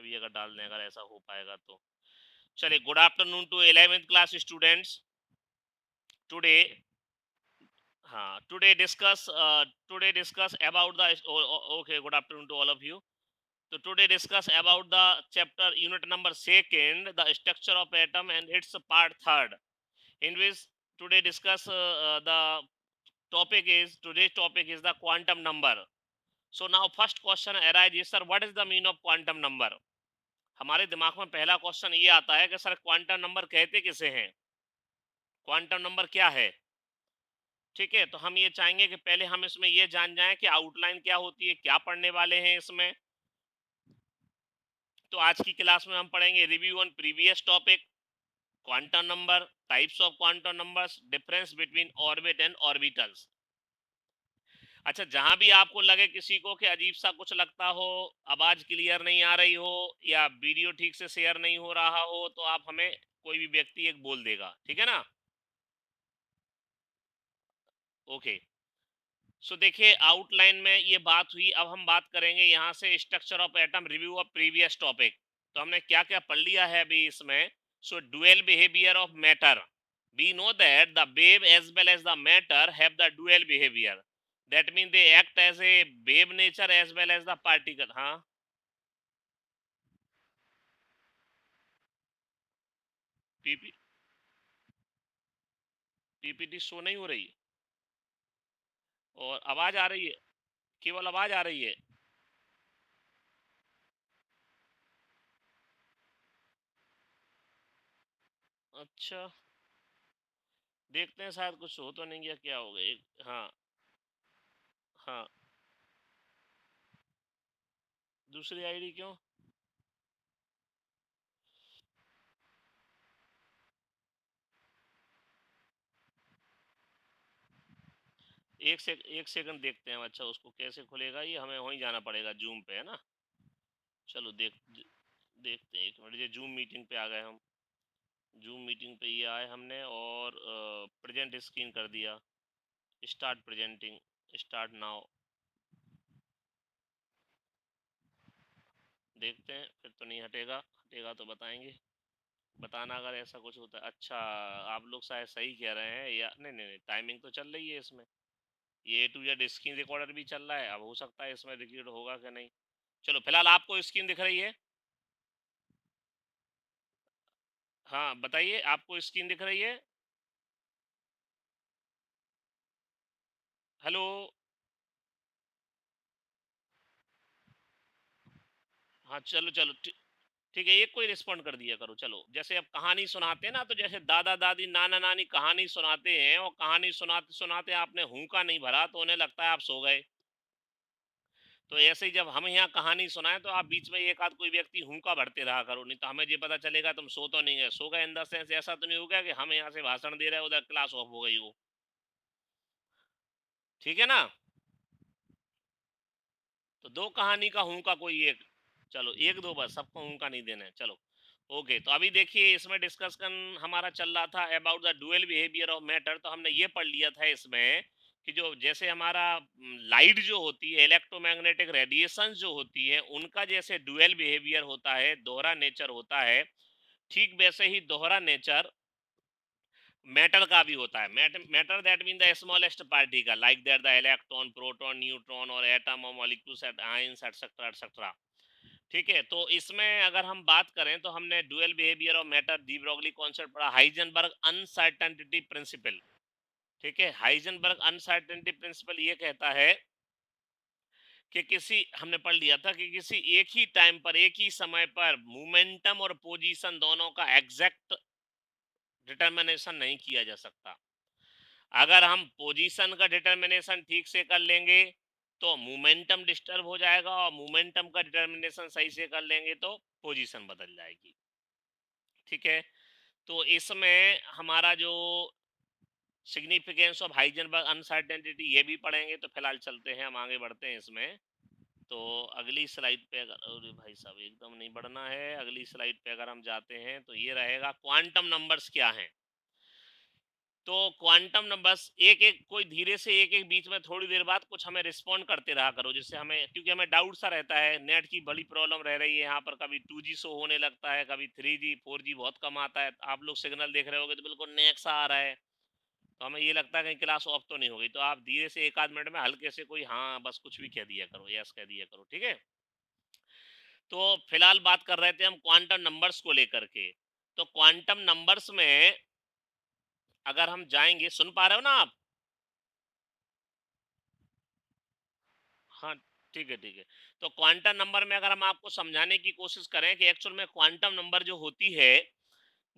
भी अगर डाल दें, अगर ऐसा हो पाएगा तो। चलिए, good afternoon to 11th class students. Today, हाँ, today discuss about the, okay, good afternoon to all of you. तो today discuss about the chapter unit number second, the structure of atom and its part third, in which today discuss the today's topic is the quantum number. So now first question arises, sir, what is the meaning of quantum number? हमारे दिमाग में पहला question ये आता है कि sir quantum number कहते किसे हैं, क्वांटम नंबर क्या है। ठीक है, तो हम ये चाहेंगे कि पहले हम इसमें ये जान जाएं कि आउटलाइन क्या होती है, क्या पढ़ने वाले हैं इसमें। तो आज की क्लास में हम पढ़ेंगे review on previous topic, quantum number, types of quantum numbers, difference between orbit and orbitals. अच्छा, जहां भी आपको लगे किसी को कि अजीब सा कुछ लगता हो, आवाज क्लियर नहीं आ रही हो या वीडियो ठीक से शेयर नहीं हो रहा हो, तो आप हमें, कोई भी व्यक्ति एक बोल देगा, ठीक है ना। ओके, सो देखिए, आउटलाइन में ये बात हुई, अब हम बात करेंगे यहाँ से structure of atom, review of previous topic. तो हमने क्या क्या पढ़ लिया है अभी इसमें। So dual behaviour of matter, we know that the wave as well as the matter have the dual behavior, that means they act as a wave nature as well as the particle। हाँ, PP PPT show नहीं हो रही और आवाज आ रही है, केवल आवाज आ रही है। अच्छा, देखते हैं, शायद कुछ हो तो नहीं गया, क्या हो गया हाँ, हाँ, दूसरी आईडी क्यों। एक सेकंड देखते हैं, अच्छा उसको कैसे खुलेगा, ये हमें वहीं जाना पड़ेगा, जूम पे है ना। चलो देखते हैं, एक मिनट, ये जूम मीटिंग पे आ गए हम। जूम मीटिंग पे ये आए हमने और प्रेजेंट स्क्रीन कर दिया, स्टार्ट प्रेजेंटिंग, स्टार्ट नाउ। देखते हैं, फिर तो नहीं हटेगा, हटेगा तो बताएंगे, बताना अगर ऐसा कुछ होता है। अच्छा, आप लोग शायद सही कह रहे हैं, या नहीं नहीं नहीं, टाइमिंग तो चल रही है इसमें, ये टू जेड स्क्रीन रिकॉर्डर भी चल रहा है, अब हो सकता है इसमें रिकॉर्ड होगा कि नहीं। चलो, फिलहाल आपको स्क्रीन दिख रही है। हाँ, बताइए, आपको स्क्रीन दिख रही है। हेलो। हाँ, चलो चलो, ठीक है, एक कोई रिस्पॉन्ड कर दिया करो। चलो, जैसे अब कहानी सुनाते हैं ना, तो जैसे दादा दादी नाना नानी कहानी सुनाते हैं, और कहानी सुनाते सुनाते आपने हुंका नहीं भरा तो उन्हें लगता है आप सो गए। तो ऐसे ही जब हम यहाँ कहानी सुनाए, तो आप बीच में एक आध कोई व्यक्ति हुंका भरते रहा करो, नहीं तो हमें ये पता चलेगा तुम सो तो नहीं गए। सो गए इन द सेंस ऐसा तो नहीं हो गया कि हम यहाँ से भाषण दे रहे हैं, उधर क्लास ऑफ हो गई हो। ठीक है ना। तो दो कहानी का हुंका कोई एक, चलो एक दो बस, सबको हुंका नहीं देना है। चलो, ओके, तो अभी देखिए, इसमें डिस्कशन हमारा चल रहा था about the dual behaviour of matter. तो हमने ये पढ़ लिया था इसमें कि जो जैसे हमारा लाइट जो होती है, इलेक्ट्रोमैग्नेटिक रेडिएशन जो होती है, उनका जैसे डुअल बिहेवियर होता है, दोहरा नेचर होता है, ठीक वैसे ही दोहरा नेचर मैटर का भी होता है। Matter that mean the smallest particle, like that the electron, proton, neutron और एटम और molecules at ions etcetera etcetera. ठीक है, तो इसमें अगर हम बात करें, तो हमने dual behaviour of matter, de Broglie concept पढ़ा, हाइजेनबर्ग अनसर्टेनिटी प्रिंसिपल। ठीक है, हाइजेनबर्ग अनसर्टेनिटी प्रिंसिपल ये कहता है कि किसी, हमने पढ़ लिया था कि किसी एक ही टाइम पर, एक ही समय पर मोमेंटम और पोजीशन दोनों का एग्जैक्ट डिटर्मिनेशन नहीं किया जा सकता। अगर हम पोजीशन का डिटर्मिनेशन ठीक से कर लेंगे तो मोमेंटम डिस्टर्ब हो जाएगा, और मोमेंटम का डिटर्मिनेशन सही से कर लेंगे तो पोजीशन बदल जाएगी। ठीक है, तो इसमें हमारा जो सिग्निफिकेंस ऑफ हाइजेनबर्ग अनसर्टेनिटी ये भी पढ़ेंगे। तो फिलहाल चलते हैं, हम आगे बढ़ते हैं इसमें। तो अगली स्लाइड पे अगर, अरे भाई साहब, एकदम नहीं बढ़ना है, अगली स्लाइड पे अगर हम जाते हैं तो ये रहेगा क्वांटम नंबर्स क्या हैं। तो क्वांटम नंबर्स एक एक कोई धीरे से एक एक बीच में थोड़ी देर बाद कुछ हमें रिस्पॉन्ड करते रहा करो, जिससे हमें, क्योंकि हमें डाउट सा रहता है, नेट की बड़ी प्रॉब्लम रह रही है यहाँ पर, कभी 2G शो होने लगता है, कभी 3G 4G बहुत कम आता है, आप लोग सिग्नल देख रहे होगे तो बिल्कुल नेक सा आ रहा है, तो हमें ये लगता है कहीं क्लास ऑफ तो नहीं हो गई, तो आप धीरे से एक आध मिनट में हल्के से कोई हाँ बस कुछ भी कह दिया करो, यस कह दिया करो, ठीक है। तो फिलहाल बात कर रहे थे हम क्वांटम नंबर्स को लेकर के। तो क्वांटम नंबर्स में अगर हम जाएंगे, सुन पा रहे हो ना आप? हाँ, ठीक है, ठीक है। तो क्वांटम नंबर में अगर हम आपको समझाने की कोशिश करें कि एक्चुअल में क्वांटम नंबर जो होती है,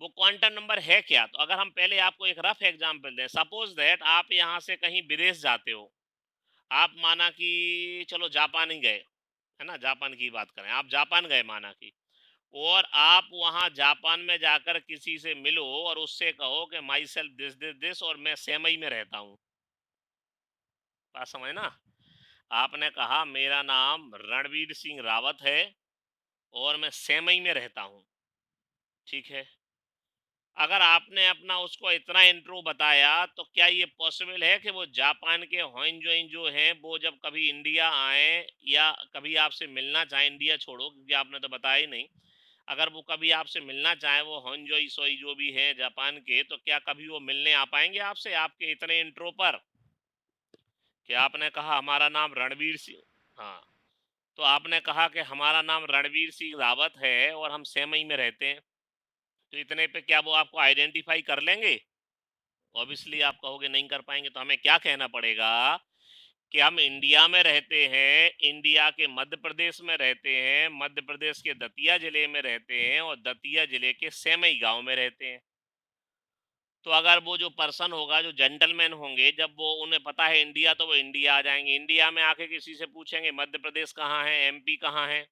वो क्वांटम नंबर है क्या? तो अगर हम पहले आपको एक रफ एग्जांपल दें, सपोज दैट आप यहाँ से कहीं विदेश जाते हो, आप माना कि चलो जापान ही गए, है ना? जापान की बात करें, आप जापान गए माना कि, और आप वहाँ जापान में जाकर किसी से मिलो और उससे कहो कि my self this this this और मैं सेमई में रहता हूँ। बात समझ ना? आपने कहा मेरा नाम रणवीर सिंह रावत है और मैं सेमई में रहता हूँ, ठीक है। अगर आपने अपना उसको इतना इंट्रो बताया, तो क्या ये पॉसिबल है कि वो जापान के होइनजोइन जो हैं वो जब कभी इंडिया आए या कभी आपसे मिलना चाहें, इंडिया छोड़ो क्योंकि आपने तो बताया ही नहीं, अगर वो कभी आपसे मिलना चाहें, वो होइनजोई सोई जो भी हैं जापान के, तो क्या कभी वो मिलने आ पाएंगे आपसे आपके इतने इंट्रो पर? कि आपने कहा हमारा नाम रणवीर सिंह, हाँ, तो आपने कहा कि हमारा नाम रणवीर सिंह रावत है और हम सेमई में रहते हैं, तो इतने पे क्या वो आपको आइडेंटिफाई कर लेंगे? ऑब्वियसली आप कहोगे नहीं कर पाएंगे, तो हमें क्या कहना पड़ेगा कि हम इंडिया में रहते हैं, इंडिया के मध्य प्रदेश में रहते हैं, मध्य प्रदेश के दतिया जिले में रहते हैं और दतिया जिले के सेमई गांव में रहते हैं। तो अगर वो जो पर्सन होगा, जो जेंटलमैन होंगे, जब वो उन्हें पता है इंडिया, तो वो इंडिया आ जाएंगे, इंडिया में आके किसी से पूछेंगे मध्य प्रदेश कहाँ है, एमपी कहाँ है,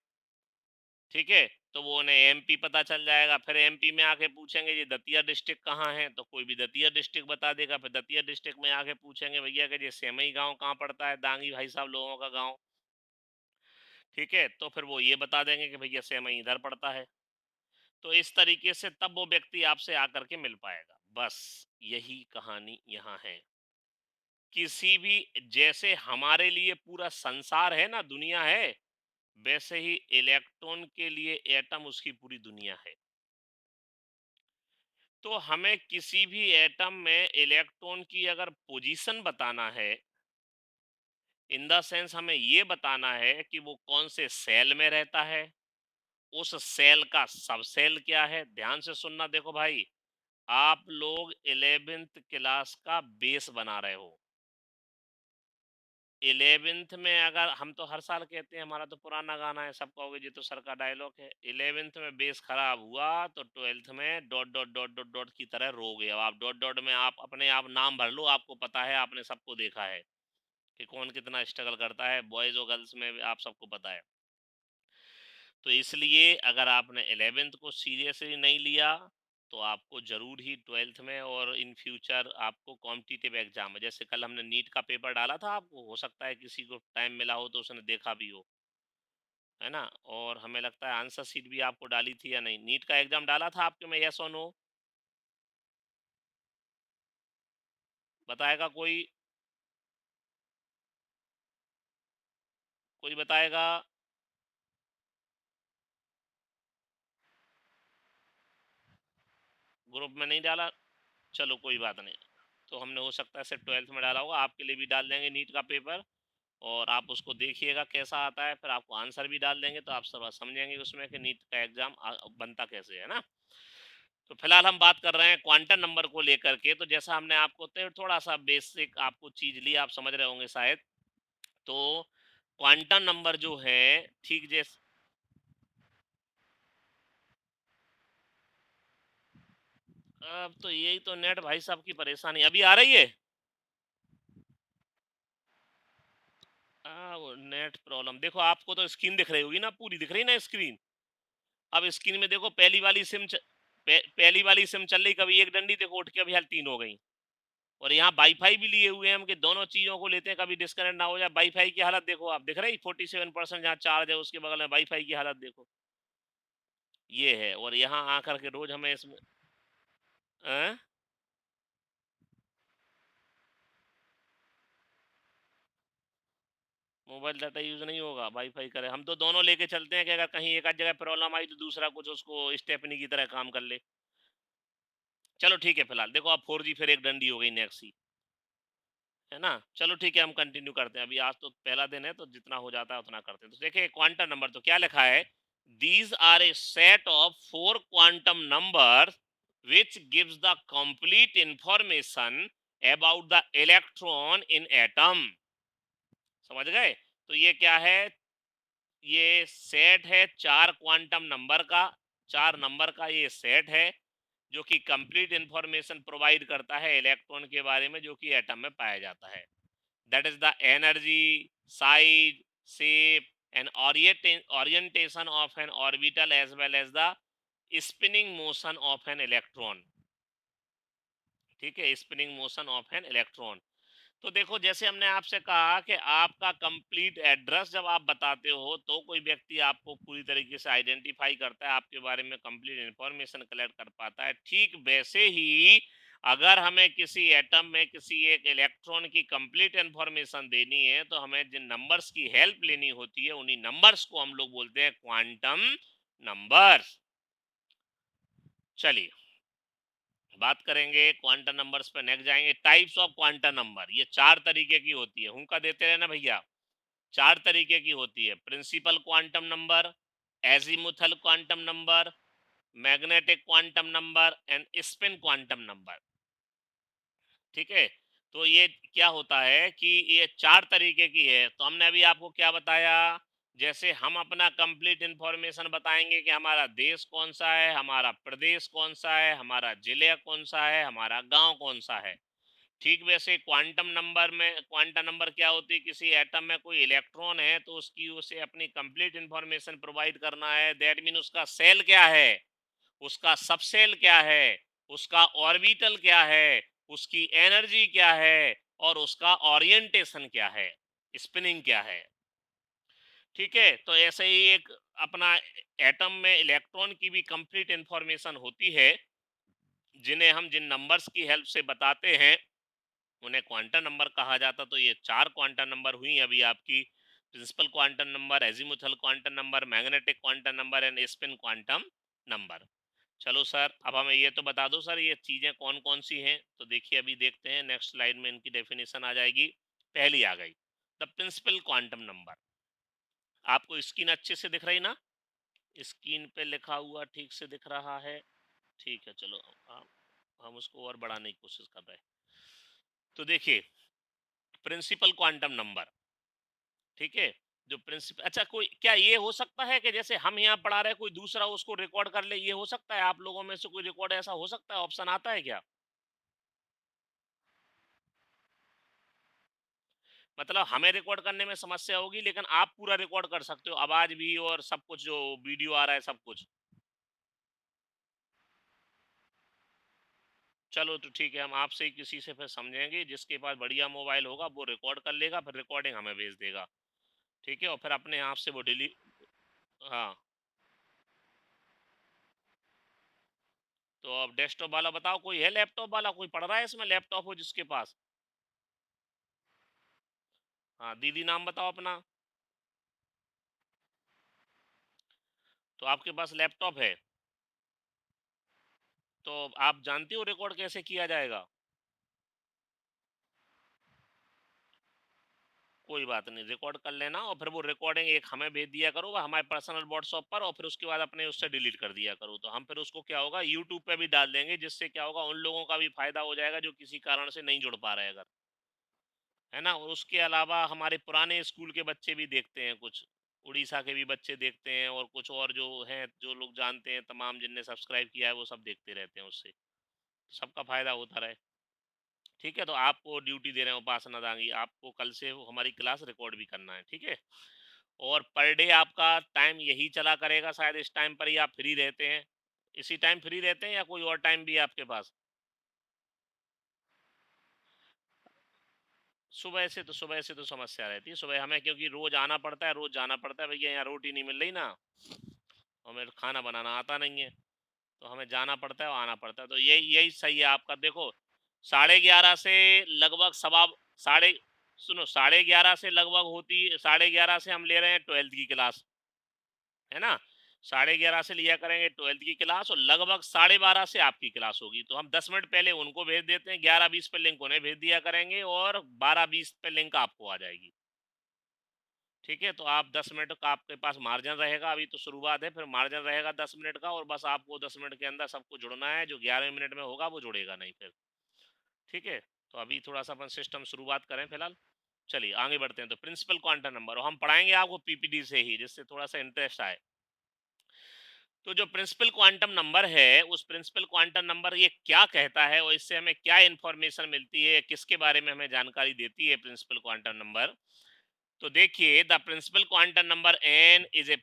ठीक है, तो वो उन्हें एमपी पता चल जाएगा। फिर एमपी में आके पूछेंगे ये दतिया डिस्ट्रिक्ट कहाँ है, तो कोई भी दतिया डिस्ट्रिक्ट बता देगा। फिर दतिया डिस्ट्रिक्ट में आके पूछेंगे भैया कि ये सेमई गांव कहाँ पड़ता है, दांगी भाई साहब लोगों का गांव, ठीक है, तो फिर वो ये बता देंगे कि भैया सेमई इधर पड़ता है। तो इस तरीके से तब वो व्यक्ति आपसे आकर के मिल पाएगा। बस यही कहानी यहाँ है। किसी भी, जैसे हमारे लिए पूरा संसार है ना, दुनिया है, वैसे ही इलेक्ट्रॉन के लिए एटम उसकी पूरी दुनिया है। तो हमें किसी भी एटम में इलेक्ट्रॉन की अगर पोजीशन बताना है, इन द सेंस हमें ये बताना है कि वो कौन से सेल में रहता है, उस सेल का सब सेल क्या है, ध्यान से सुनना। देखो भाई, आप लोग 11th क्लास का बेस बना रहे हो। 11th में, अगर हम तो हर साल कहते हैं, हमारा तो पुराना गाना है, सब कहोगे ये तो सर का डायलॉग है, 11th में बेस खराब हुआ तो 12th में dot dot dot dot dot की तरह रोगे। अब आप डॉट डॉट में आप अपने आप नाम भर लो, आपको पता है, आपने सबको देखा है कि कौन कितना स्ट्रगल करता है, बॉयज और गर्ल्स में आप सबको पता है। तो इसलिए अगर आपने 11th को सीरियसली नहीं लिया, तो आपको ज़रूर ही 12th में और इन फ्यूचर आपको कॉम्पिटिटिव एग्जाम में, जैसे कल हमने नीट का पेपर डाला था, आपको हो सकता है किसी को टाइम मिला हो तो उसने देखा भी हो, है ना। और हमें लगता है आंसर शीट भी आपको डाली थी या नहीं, नीट का एग्जाम डाला था आपके में, यस और नो? बताएगा कोई? कोई बताएगा? ग्रुप में नहीं डाला? चलो कोई बात नहीं, तो हमने हो सकता है सिर्फ 12th में डाला होगा, आपके लिए भी डाल देंगे नीट का पेपर, और आप उसको देखिएगा कैसा आता है, फिर आपको आंसर भी डाल देंगे, तो आप सब समझेंगे उसमें कि नीट का एग्जाम बनता कैसे है ना। तो फिलहाल हम बात कर रहे हैं क्वांटम नंबर को लेकर के। तो जैसा हमने आपको थोड़ा सा बेसिक आपको चीज ली, आप समझ रहे होंगे शायद। तो क्वांटम नंबर जो है, ठीक जैसे, अब तो यही तो नेट भाई साहब की परेशानी अभी आ रही है। वो नेट प्रॉब्लम, देखो आपको तो स्क्रीन दिख रही होगी ना, पूरी दिख रही ना स्क्रीन। अब स्क्रीन में देखो, पहली वाली सिम चल रही, कभी एक डंडी देखो उठ के, अभी हाल तीन हो गई। और यहाँ वाईफाई भी लिए हुए हैं हम, कि दोनों चीजों को लेते हैं, कभी डिस्कनेक्ट ना हो जाए। वाईफाई की हालत देखो, आप दिख रही 47% जहाँ चार्ज है, उसके बगल में वाईफाई की हालत देखो, ये है। और यहाँ आकर के रोज हमें इसमें, अं? मोबाइल डाटा यूज नहीं होगा, वाईफाई करे, हम तो दोनों लेके चलते हैं कि अगर कहीं एक आध जगह प्रॉब्लम आई तो दूसरा कुछ उसको स्टेपनी की तरह काम कर ले। चलो ठीक है, फिलहाल देखो अब 4G फिर एक डंडी हो गई नेक्सी, है ना। चलो ठीक है, हम कंटिन्यू करते हैं, अभी आज तो पहला दिन है तो जितना हो जाता है उतना करते हैं। तो देखिए क्वांटम नंबर तो क्या लिखा है, these are a set of 4 quantum number which gives the complete information about the electron in atom. समझ गए। तो ये क्या है, ये सेट है 4 क्वांटम नंबर का, 4 नंबर का ये सेट है जो कि कंप्लीट इंफॉर्मेशन प्रोवाइड करता है इलेक्ट्रॉन के बारे में जो कि एटम में पाया जाता है। That is the energy, size, shape and orientation of an orbital as well as the spinning motion of an electron। ठीक है, spinning motion of an electron. तो देखो जैसे हमने आपसे कहा कि आपका कंप्लीट एड्रेस जब आप बताते हो तो कोई व्यक्ति आपको पूरी तरीके से आइडेंटिफाई करता है, आपके बारे में कंप्लीट इंफॉर्मेशन कलेक्ट कर पाता है। ठीक वैसे ही अगर हमें किसी एटम में किसी एक इलेक्ट्रॉन की कंप्लीट इंफॉर्मेशन देनी है तो हमें जिन नंबर्स की हेल्प लेनी होती है उन्हीं नंबर्स को हम लोग बोलते हैं क्वांटम नंबर्स। चलिए बात करेंगे क्वांटम नंबर्स पे, नेक्स्ट जाएंगे टाइप्स ऑफ क्वांटम नंबर। ये 4 तरीके की होती है, हुक्का देते रहना भैया। 4 तरीके की होती है, principal quantum number, azimuthal quantum number, magnetic quantum number and spin quantum number. ठीक है। तो ये क्या होता है कि ये 4 तरीके की है। तो हमने अभी आपको क्या बताया, जैसे हम अपना कंप्लीट इंफॉर्मेशन बताएंगे कि हमारा देश कौन सा है, हमारा प्रदेश कौन सा है, हमारा जिले कौन सा है, हमारा गांव कौन सा है। ठीक वैसे क्वांटम नंबर में, क्वांटम नंबर क्या होती है, किसी एटम में कोई इलेक्ट्रॉन है तो उसकी उसे अपनी कंप्लीट इंफॉर्मेशन प्रोवाइड करना है। दैट मीन उसका सेल क्या है, उसका सबसेल क्या है, उसका ऑर्बिटल क्या है, उसकी एनर्जी क्या है और उसका ओरिएंटेशन क्या है, स्पिनिंग क्या है। ठीक है। तो ऐसे ही एक अपना एटम में इलेक्ट्रॉन की भी कंप्लीट इंफॉर्मेशन होती है जिन्हें हम जिन नंबर्स की हेल्प से बताते हैं उन्हें क्वांटम नंबर कहा जाता। तो ये 4 क्वांटम नंबर हुई अभी आपकी, principal quantum number, azimuthal quantum number, magnetic quantum number and spin quantum number. चलो सर अब हमें ये तो बता दो सर ये चीज़ें कौन कौन सी हैं। तो देखिए अभी देखते हैं नेक्स्ट स्लाइड में इनकी डेफिनेशन आ जाएगी। पहली आ गई द प्रिंसिपल क्वांटम नंबर। आपको स्क्रीन अच्छे से दिख रही ना, स्क्रीन पे लिखा हुआ ठीक से दिख रहा है। ठीक है चलो, हम उसको और बढ़ाने की कोशिश कर रहे हैं। तो देखिए प्रिंसिपल क्वांटम नंबर, ठीक है, जो प्रिंसिपल, अच्छा कोई क्या ये हो सकता है कि जैसे हम यहाँ पढ़ा रहे हैं कोई दूसरा उसको रिकॉर्ड कर ले, ये हो सकता है आप लोगों में से कोई रिकॉर्ड ऐसा हो सकता है, ऑप्शन आता है क्या। मतलब हमें रिकॉर्ड करने में समस्या होगी लेकिन आप पूरा रिकॉर्ड कर सकते हो, आवाज भी और सब कुछ, जो वीडियो आ रहा है सब कुछ। चलो तो ठीक है, हम आपसे ही किसी से फिर समझेंगे, जिसके पास बढ़िया मोबाइल होगा वो रिकॉर्ड कर लेगा, फिर रिकॉर्डिंग हमें भेज देगा। ठीक है, और फिर अपने आप से वो डिलीट। हाँ, तो अब डेस्कटॉप वाला बताओ, कोई है लैपटॉप वाला, कोई पढ़ रहा है इसमें लैपटॉप हो जिसके पास। हाँ दीदी नाम बताओ अपना। तो आपके पास लैपटॉप है, तो आप जानते हो रिकॉर्ड कैसे किया जाएगा। कोई बात नहीं, रिकॉर्ड कर लेना और फिर वो रिकॉर्डिंग एक हमें भेज दिया करो, वो हमारे पर्सनल व्हाट्सएप पर, और फिर उसके बाद अपने उससे डिलीट कर दिया करो। तो हम फिर उसको क्या होगा यूट्यूब पे भी डाल देंगे, जिससे क्या होगा उन लोगों का भी फायदा हो जाएगा जो किसी कारण से नहीं जुड़ पा रहे अगर, है ना। और उसके अलावा हमारे पुराने स्कूल के बच्चे भी देखते हैं, कुछ उड़ीसा के भी बच्चे देखते हैं, और कुछ और जो हैं जो लोग जानते हैं तमाम जिनने सब्सक्राइब किया है वो सब देखते रहते हैं उससे, सबका फायदा होता रहे। ठीक है, तो आपको ड्यूटी दे रहे हैं उपासना दांगी, आपको कल से हमारी क्लास रिकॉर्ड भी करना है, ठीक है। और पर डे आपका टाइम यही चला करेगा, शायद इस टाइम पर ही आप फ्री रहते हैं, इसी टाइम फ्री रहते हैं या कोई और टाइम भी है आपके पास। सुबह से तो समस्या रहती है, सुबह हमें क्योंकि रोज आना पड़ता है, रोज जाना पड़ता है भैया, यहाँ रोटी नहीं मिल रही ना, हमें खाना बनाना आता नहीं है, तो हमें जाना पड़ता है और आना पड़ता है। तो यही यही सही है आपका। देखो 11:30 से लगभग सवा साढ़े सुनो 11:30 से लगभग होती, 11:30 से हम ले रहे हैं 12th की क्लास, है ना। 11:30 से लिया करेंगे 12th की क्लास और लगभग 12:30 से आपकी क्लास होगी, तो हम 10 मिनट पहले उनको भेज देते हैं, 11:20 पे लिंक उन्हें भेज दिया करेंगे और 12:20 पे लिंक आपको आ जाएगी। ठीक है, तो आप 10 मिनट का आपके पास मार्जिन रहेगा, अभी तो शुरुआत है, फिर मार्जिन रहेगा 10 मिनट का, और बस आपको 10 मिनट के अंदर सबको जुड़ना है, जो 11वें मिनट में होगा वो जुड़ेगा नहीं फिर। ठीक है, तो अभी थोड़ा सा अपन सिस्टम शुरुआत करें फिलहाल। चलिए आगे बढ़ते हैं। तो प्रिंसिपल क्वांटम नंबर हम पढ़ाएंगे आपको पीपीटी से ही, जिससे थोड़ा सा इंटरेस्ट आए। तो जो प्रिंसिपल क्वांटम नंबर है, उस प्रिंसिपल क्वांटम नंबर ये क्या कहता है और इससे हमें क्या इंफॉर्मेशन मिलती है, किसके बारे में हमें जानकारी देती है प्रिंसिपल क्वांटम नंबर। तो देखिए, the principal quantum number n is a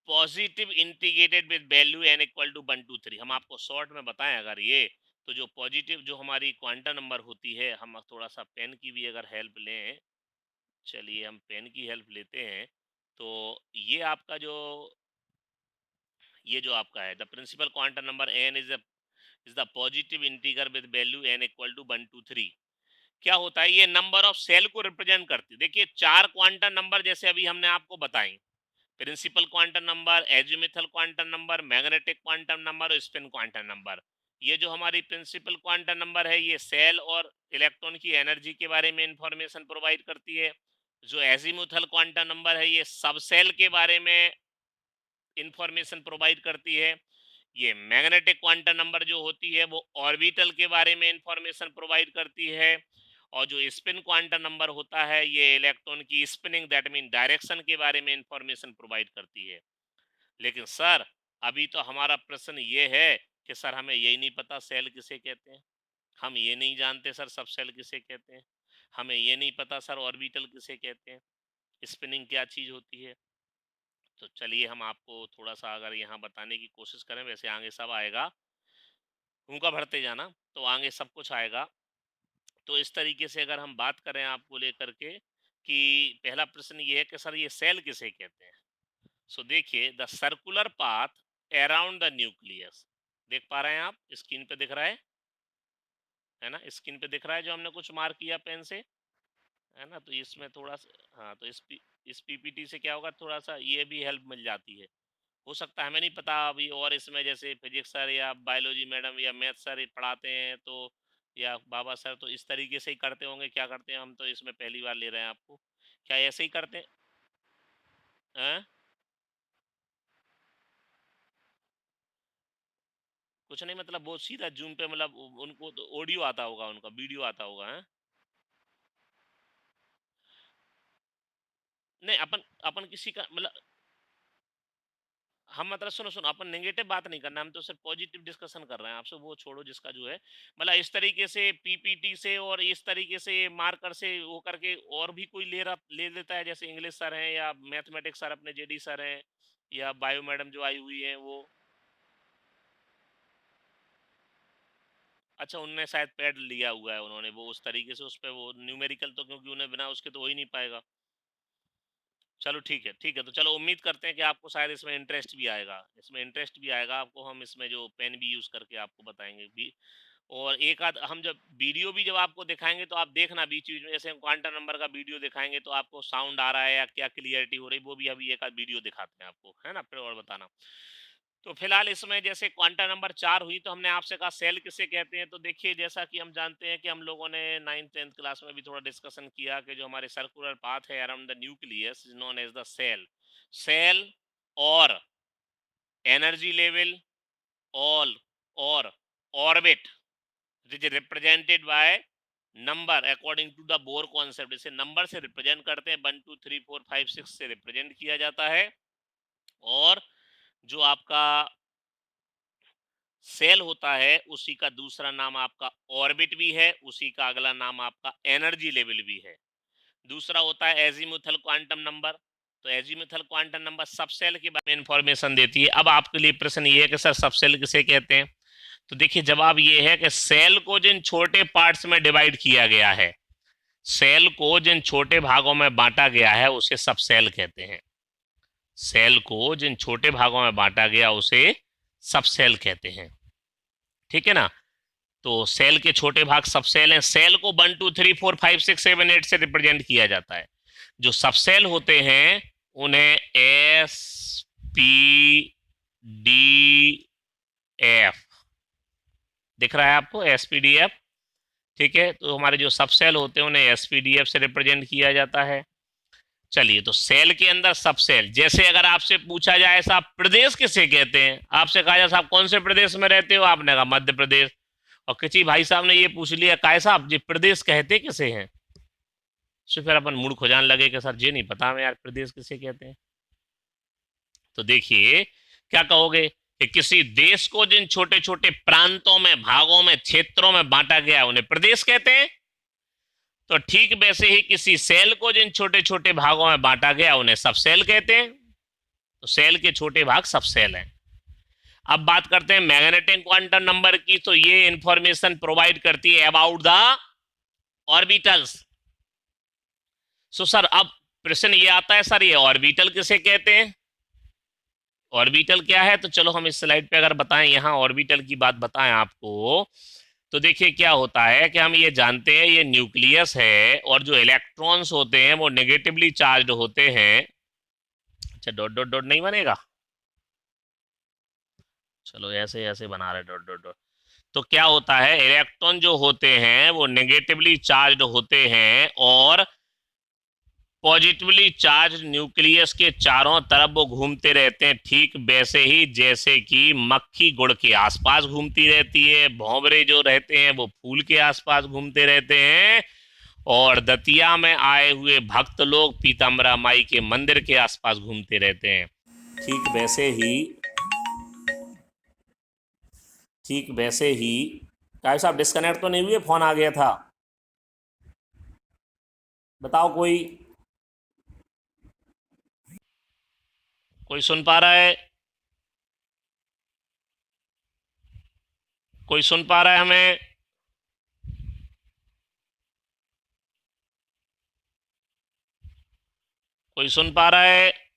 positive integrated with value n equal to 1 2 3। हम आपको शॉर्ट में बताएं अगर ये, तो जो पॉजिटिव जो हमारी क्वांटम नंबर होती है, हम थोड़ा सा पेन की भी अगर हेल्प लें, चलिए हम पेन की हेल्प लेते हैं। तो ये जो आपका है, the principal quantum number n is the positive integer with value n equal to 1 2 3। क्या होता है, ये नंबर ऑफ सेल को रिप्रेजेंट करती है। देखिए 4 क्वांटम नंबर जैसे अभी हमने आपको बताई, principal quantum number, azimuthal quantum number, magnetic quantum number और स्पिन क्वांटम नंबर। ये जो हमारी प्रिंसिपल क्वांटम नंबर है, ये सेल और इलेक्ट्रॉन की एनर्जी के बारे में इंफॉर्मेशन प्रोवाइड करती है। जो एजीमुथल क्वांटम नंबर है, ये सब सेल के बारे में इंफॉर्मेशन प्रोवाइड करती है। ये मैग्नेटिक क्वांटम नंबर जो होती है, वो ऑर्बिटल के बारे में इंफॉर्मेशन प्रोवाइड करती है। और जो स्पिन क्वांटम नंबर होता है, ये इलेक्ट्रॉन की स्पिनिंग, दैट मीन डायरेक्शन के बारे में इंफॉर्मेशन प्रोवाइड करती है। लेकिन सर, अभी तो हमारा प्रश्न ये है कि सर हमें यही नहीं पता सेल किसे कहते हैं, हम ये नहीं जानते सर सब सेल किसे कहते हैं, हमें ये नहीं पता सर ऑर्बिटल किसे कहते हैं, स्पिनिंग क्या चीज़ होती है। तो चलिए हम आपको थोड़ा सा अगर यहाँ बताने की कोशिश करें, वैसे आगे सब आएगा, उनका भरते जाना, तो आगे सब कुछ आएगा। तो इस तरीके से अगर हम बात करें आपको लेकर के, कि पहला प्रश्न ये है कि सर ये सेल किसे कहते हैं। सो देखिए, the circular path around the nucleus, देख पा रहे हैं आप, स्क्रीन पे दिख रहा है ना, स्क्रीन पे दिख रहा है जो हमने कुछ मार्क किया पेन से, है ना। तो इसमें थोड़ा सा, हाँ, तो इस पीपीटी से क्या होगा, थोड़ा सा ये भी हेल्प मिल जाती है। हो सकता है, हमें नहीं पता अभी, और इसमें जैसे फिजिक्स सर या बायोलॉजी मैडम या मैथ सर पढ़ाते हैं, तो या बाबा सर तो इस तरीके से ही करते होंगे, क्या करते हैं, हम तो इसमें पहली बार ले रहे हैं आपको, क्या ऐसे ही करते हैं? कुछ नहीं, मतलब वो सीधा जूम पे, मतलब उनको तो ऑडियो आता होगा, उनका वीडियो आता होगा, है। नहीं, अपन अपन किसी का मतलब, हम मतलब सुनो सुनो, अपन नेगेटिव बात नहीं करना, हम तो सिर्फ पॉजिटिव डिस्कशन कर रहे हैं आपसे, वो छोड़ो जिसका जो है, मतलब इस तरीके से पीपीटी से और इस तरीके से मार्कर से वो करके, और भी कोई ले लेता है, जैसे इंग्लिश सर हैं या मैथमेटिक्स सर अपने जेडी सर हैं, या बायो मैडम जो आई हुई है वो। अच्छा, उनने शायद पैड लिया हुआ है उन्होंने, वो उस तरीके से उस पर वो न्यूमेरिकल, तो क्योंकि उन्हें बिना उसके तो हो ही नहीं पाएगा। चलो ठीक है, ठीक है, तो चलो उम्मीद करते हैं कि आपको शायद इसमें इंटरेस्ट भी आएगा, इसमें इंटरेस्ट भी आएगा आपको, हम इसमें जो पेन भी यूज़ करके आपको बताएंगे भी। और एक आध हम जब वीडियो भी जब आपको दिखाएंगे, तो आप देखना बीच बीच में, जैसे हम क्वांटम नंबर का वीडियो दिखाएंगे, तो आपको साउंड आ रहा है या क्या क्लियरिटी हो रही, वो भी अभी एक आध वीडियो दिखाते हैं आपको, है ना, फिर और बताना। तो फिलहाल इसमें जैसे क्वांटम नंबर 4 हुई, तो हमने आपसे कहा सेल किसे कहते हैं। तो देखिए, जैसा कि हम जानते हैं कि हम लोगों ने 9th 10th क्लास में भी थोड़ा डिस्कशन किया कि जो हमारे सर्कुलर पाथ है around the nucleus is known as the shell. Shell और एनर्जी लेवल, ऑल और orbit, which is represented by number according to the Bohr concept. इसे नंबर से रिप्रेजेंट करते हैं, 1 2 3 4 5 6 से रिप्रेजेंट किया जाता है। और जो आपका सेल होता है, उसी का दूसरा नाम आपका ऑर्बिट भी है, उसी का अगला नाम आपका एनर्जी लेवल भी है। दूसरा होता है एजीमुथल क्वांटम नंबर। तो एजीमुथल क्वांटम नंबर सब सेल के बारे में इंफॉर्मेशन देती है। अब आपके लिए प्रश्न ये है कि सर सब सेल किसे कहते हैं। तो देखिए, जवाब ये है कि सेल को जिन छोटे पार्ट्स में डिवाइड किया गया है, सेल को जिन छोटे भागों में बांटा गया है, उसे सब सेल कहते हैं। सेल को जिन छोटे भागों में बांटा गया, उसे सब सेल कहते हैं। ठीक है ना। तो सेल के छोटे भाग सबसेल हैं। सेल को 1 2 3 4 5 6 7 8 से रिप्रेजेंट किया जाता है। जो सबसेल होते हैं उन्हें एस पी डी एफ, दिख रहा है आपको, एस पी डी एफ, ठीक है। तो हमारे जो सबसेल होते हैं उन्हें एस पी डी एफ से रिप्रेजेंट किया जाता है। चलिए, तो सेल के अंदर सबसेल, जैसे अगर आपसे पूछा जाए साहब प्रदेश किसे कहते हैं, आपसे कहा जाए साहब कौन से प्रदेश में रहते हो, आपने कहा मध्य प्रदेश, और किसी भाई साहब ने ये पूछ लिया काय साहब जी प्रदेश कहते किसे हैं, तो फिर अपन मूड खो जाने लगे कि सर जी नहीं पता हमें यार प्रदेश किसे कहते हैं। तो देखिए क्या कहोगे कि किसी देश को जिन छोटे छोटे प्रांतों में, भागों में, क्षेत्रों में बांटा गया उन्हें प्रदेश कहते हैं। तो ठीक वैसे ही किसी सेल को जिन छोटे छोटे भागों में बांटा गया उन्हें सबसेल कहते हैं। तो सेल के छोटे भाग सबसेल हैं। अब बात करते हैं मैग्नेटिक क्वांटम नंबर की। तो ये इंफॉर्मेशन प्रोवाइड करती है about the orbitals. So sir अब प्रश्न ये आता है सर ये ऑर्बिटल किसे कहते हैं, ऑर्बिटल क्या है। तो चलो हम इस स्लाइड पे अगर बताएं, यहाँ ऑर्बिटल की बात बताएं आपको, तो देखिए क्या होता है कि हम ये जानते हैं ये न्यूक्लियस है और जो इलेक्ट्रॉन्स होते हैं वो नेगेटिवली चार्ज होते हैं। अच्छा डॉट डॉट डॉट नहीं बनेगा, चलो ऐसे ऐसे बना रहे डॉट डॉट डॉट। तो क्या होता है इलेक्ट्रॉन जो होते हैं वो नेगेटिवली चार्ज होते हैं और पॉजिटिवली चार्ज न्यूक्लियस के चारों तरफ वो घूमते रहते हैं, ठीक वैसे ही जैसे कि मक्खी गुड़ के आसपास घूमती रहती है, भौंवरे जो रहते हैं वो फूल के आसपास घूमते रहते हैं, और दतिया में आए हुए भक्त लोग पीताम्बरा माई के मंदिर के आसपास घूमते रहते हैं। ठीक वैसे ही भाई साहब डिस्कनेक्ट तो नहीं हुए, फोन आ गया था, बताओ कोई सुन पा रहा है, कोई सुन पा रहा है हमें, कोई सुन पा रहा है।